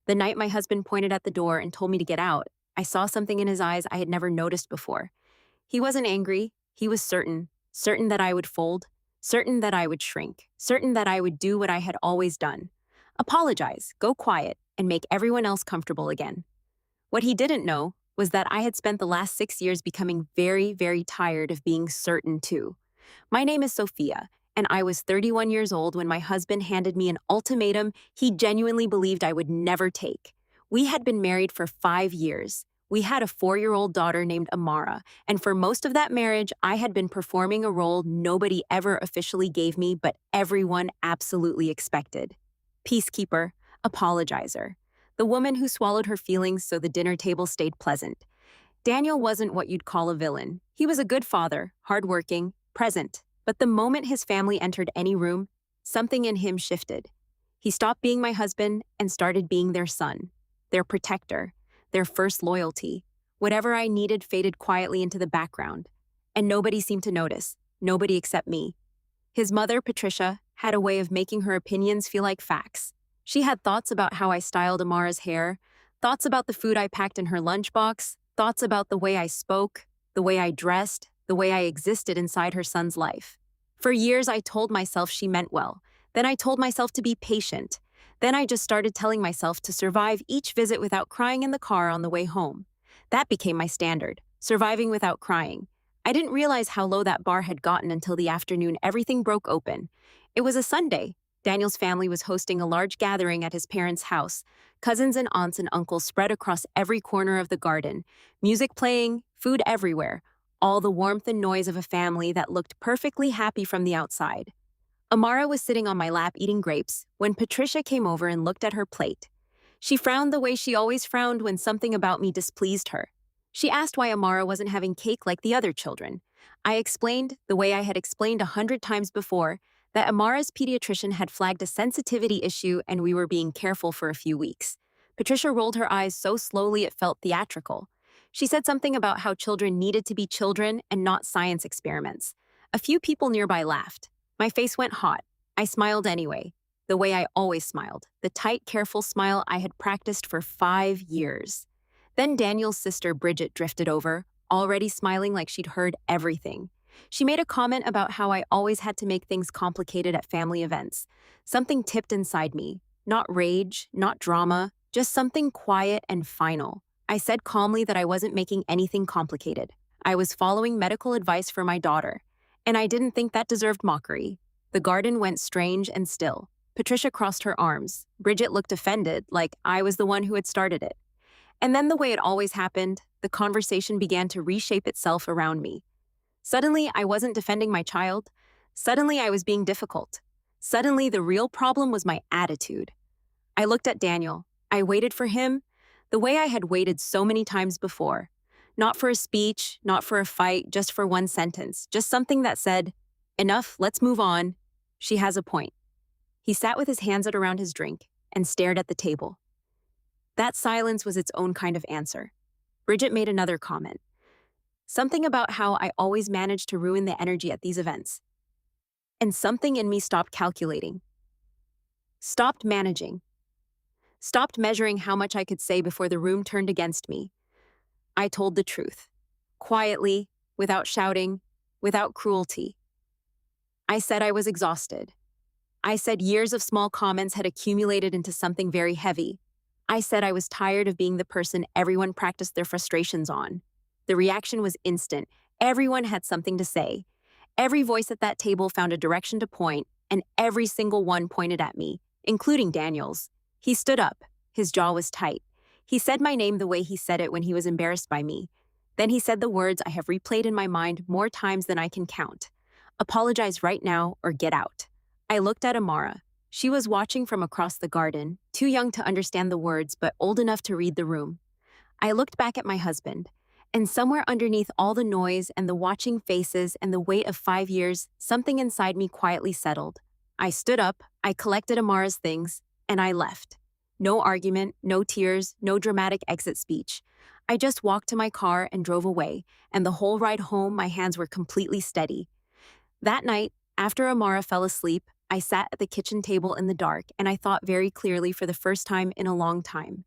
The night my husband pointed at the door and told me to get out, I saw something in his eyes I had never noticed before. He wasn't angry, he was certain that I would fold, certain that I would shrink, certain that I would do what I had always done. Apologize, go quiet, and make everyone else comfortable again. What he didn't know was that I had spent the last 6 years becoming very, very tired of being certain too. My name is Sophia, and I was 31 years old when my husband handed me an ultimatum he genuinely believed I would never take. We had been married for 5 years. We had a 4-year-old daughter named Amara, and for most of that marriage, I had been performing a role nobody ever officially gave me, but everyone absolutely expected. Peacekeeper, apologizer, the woman who swallowed her feelings so the dinner table stayed pleasant. Daniel wasn't what you'd call a villain. He was a good father, hardworking, present. But the moment his family entered any room, something in him shifted. He stopped being my husband and started being their son, their protector, their first loyalty. Whatever I needed faded quietly into the background, and nobody seemed to notice, nobody except me. His mother, Patricia, had a way of making her opinions feel like facts. She had thoughts about how I styled Amara's hair, thoughts about the food I packed in her lunchbox, thoughts about the way I spoke, the way I dressed, the way I existed inside her son's life. For years, I told myself she meant well. Then I told myself to be patient. Then I just started telling myself to survive each visit without crying in the car on the way home. That became my standard, surviving without crying. I didn't realize how low that bar had gotten until the afternoon everything broke open. It was a Sunday. Daniel's family was hosting a large gathering at his parents' house. Cousins and aunts and uncles spread across every corner of the garden. Music playing, food everywhere. All the warmth and noise of a family that looked perfectly happy from the outside. Amara was sitting on my lap eating grapes when Patricia came over and looked at her plate. She frowned the way she always frowned when something about me displeased her. She asked why Amara wasn't having cake like the other children. I explained, the way I had explained 100 times before, that Amara's pediatrician had flagged a sensitivity issue and we were being careful for a few weeks. Patricia rolled her eyes so slowly it felt theatrical. She said something about how children needed to be children and not science experiments. A few people nearby laughed. My face went hot. I smiled anyway, the way I always smiled, the tight, careful smile I had practiced for 5 years. Then Daniel's sister Bridget drifted over, already smiling like she'd heard everything. She made a comment about how I always had to make things complicated at family events. Something tipped inside me. Not rage, not drama, just something quiet and final. I said calmly that I wasn't making anything complicated. I was following medical advice for my daughter, and I didn't think that deserved mockery. The garden went strange and still. Patricia crossed her arms. Bridget looked offended, like I was the one who had started it. And then the way it always happened, the conversation began to reshape itself around me. Suddenly, I wasn't defending my child. Suddenly, I was being difficult. Suddenly, the real problem was my attitude. I looked at Daniel. I waited for him, the way I had waited so many times before. Not for a speech, not for a fight, just for one sentence. Just something that said, "Enough, let's move on. She has a point." He sat with his hands out around his drink and stared at the table. That silence was its own kind of answer. Bridget made another comment. Something about how I always managed to ruin the energy at these events. And something in me stopped calculating. Stopped managing. Stopped measuring how much I could say before the room turned against me. I told the truth. Quietly, without shouting, without cruelty. I said I was exhausted. I said years of small comments had accumulated into something very heavy. I said I was tired of being the person everyone practiced their frustrations on. The reaction was instant. Everyone had something to say. Every voice at that table found a direction to point, and every single one pointed at me, including Daniel's. He stood up. His jaw was tight. He said my name the way he said it when he was embarrassed by me. Then he said the words I have replayed in my mind more times than I can count. Apologize right now or get out. I looked at Amara. She was watching from across the garden, too young to understand the words but old enough to read the room. I looked back at my husband, and somewhere underneath all the noise and the watching faces and the weight of 5 years, something inside me quietly settled. I stood up, I collected Amara's things, and I left. No argument, no tears, no dramatic exit speech. I just walked to my car and drove away, and the whole ride home my hands were completely steady. That night, after Amara fell asleep, I sat at the kitchen table in the dark and I thought very clearly for the first time in a long time.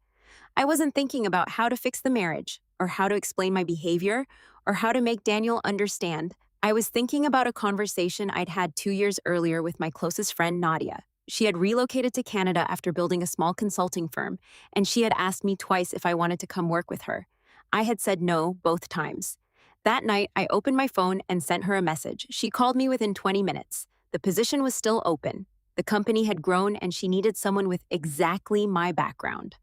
I wasn't thinking about how to fix the marriage, or how to explain my behavior, or how to make Daniel understand. I was thinking about a conversation I'd had 2 years earlier with my closest friend, Nadia. She had relocated to Canada after building a small consulting firm, and she had asked me twice if I wanted to come work with her. I had said no both times. That night, I opened my phone and sent her a message. She called me within 20 minutes. The position was still open. The company had grown, and she needed someone with exactly my background.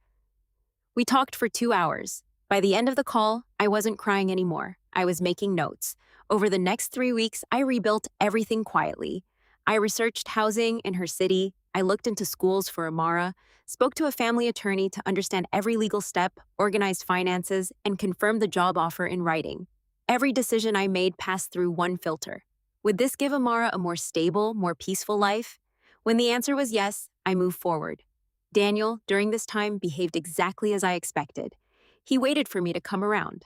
We talked for 2 hours. By the end of the call, I wasn't crying anymore. I was making notes. Over the next 3 weeks, I rebuilt everything quietly. I researched housing in her city. I looked into schools for Amara, spoke to a family attorney to understand every legal step, organized finances, and confirmed the job offer in writing. Every decision I made passed through one filter. Would this give Amara a more stable, more peaceful life? When the answer was yes, I moved forward. Daniel, during this time, behaved exactly as I expected. He waited for me to come around.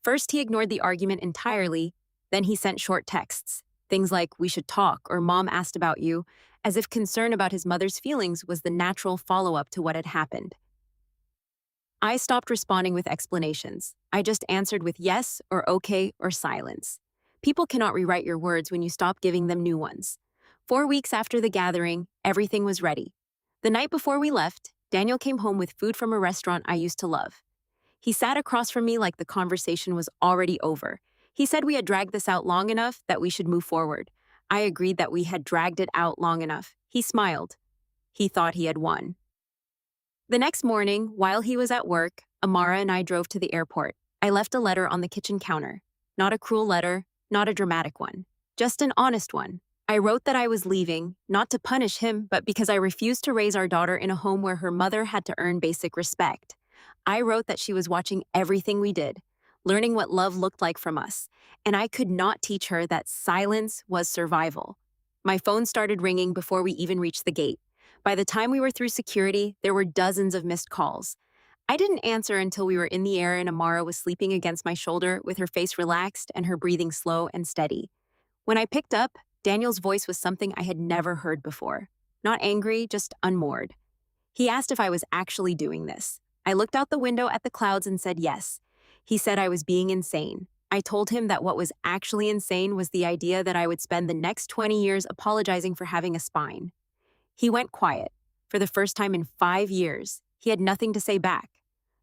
First, he ignored the argument entirely, then he sent short texts. Things like, "We should talk," or "Mom asked about you," as if concern about his mother's feelings was the natural follow-up to what had happened. I stopped responding with explanations. I just answered with yes or okay or silence. People cannot rewrite your words when you stop giving them new ones. 4 weeks after the gathering, everything was ready. The night before we left, Daniel came home with food from a restaurant I used to love. He sat across from me like the conversation was already over. He said we had dragged this out long enough that we should move forward. I agreed that we had dragged it out long enough. He smiled. He thought he had won. The next morning, while he was at work, Amara and I drove to the airport. I left a letter on the kitchen counter. Not a cruel letter, not a dramatic one. Just an honest one. I wrote that I was leaving, not to punish him, but because I refused to raise our daughter in a home where her mother had to earn basic respect. I wrote that she was watching everything we did, learning what love looked like from us, and I could not teach her that silence was survival. My phone started ringing before we even reached the gate. By the time we were through security, there were dozens of missed calls. I didn't answer until we were in the air and Amara was sleeping against my shoulder with her face relaxed and her breathing slow and steady. When I picked up, Daniel's voice was something I had never heard before. Not angry, just unmoored. He asked if I was actually doing this. I looked out the window at the clouds and said yes. He said I was being insane. I told him that what was actually insane was the idea that I would spend the next 20 years apologizing for having a spine. He went quiet. For the first time in 5 years, he had nothing to say back.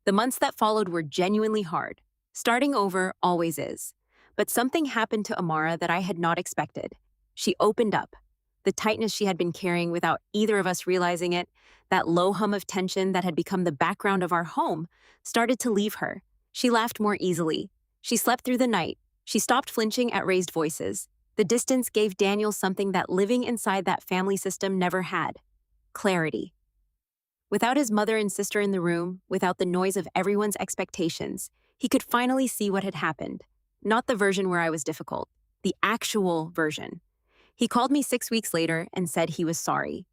The months that followed were genuinely hard. Starting over always is. But something happened to Amara that I had not expected. She opened up. The tightness she had been carrying without either of us realizing it, that low hum of tension that had become the background of our home, started to leave her. She laughed more easily. She slept through the night. She stopped flinching at raised voices. The distance gave Daniel something that living inside that family system never had: clarity. Without his mother and sister in the room, without the noise of everyone's expectations, he could finally see what had happened. Not the version where I was difficult, the actual version. He called me 6 weeks later and said he was sorry.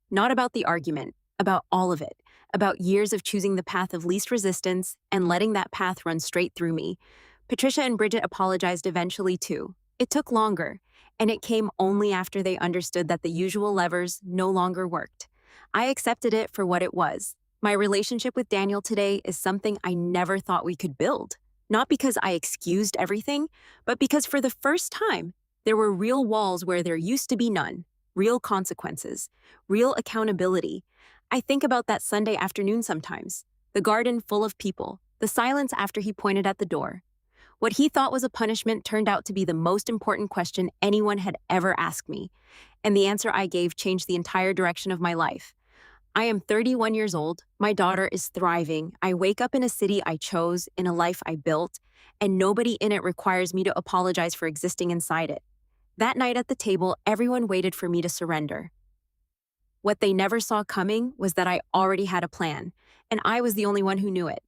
Not about the argument, about all of it, about years of choosing the path of least resistance and letting that path run straight through me. Patricia and Bridget apologized eventually too. It took longer, and it came only after they understood that the usual levers no longer worked. I accepted it for what it was. My relationship with Daniel today is something I never thought we could build. Not because I excused everything, but because for the first time, there were real walls where there used to be none, real consequences, real accountability. I think about that Sunday afternoon sometimes, the garden full of people, the silence after he pointed at the door. What he thought was a punishment turned out to be the most important question anyone had ever asked me, and the answer I gave changed the entire direction of my life. I am 31 years old, my daughter is thriving, I wake up in a city I chose, in a life I built, and nobody in it requires me to apologize for existing inside it. That night at the table, everyone waited for me to surrender. What they never saw coming was that I already had a plan, and I was the only one who knew it.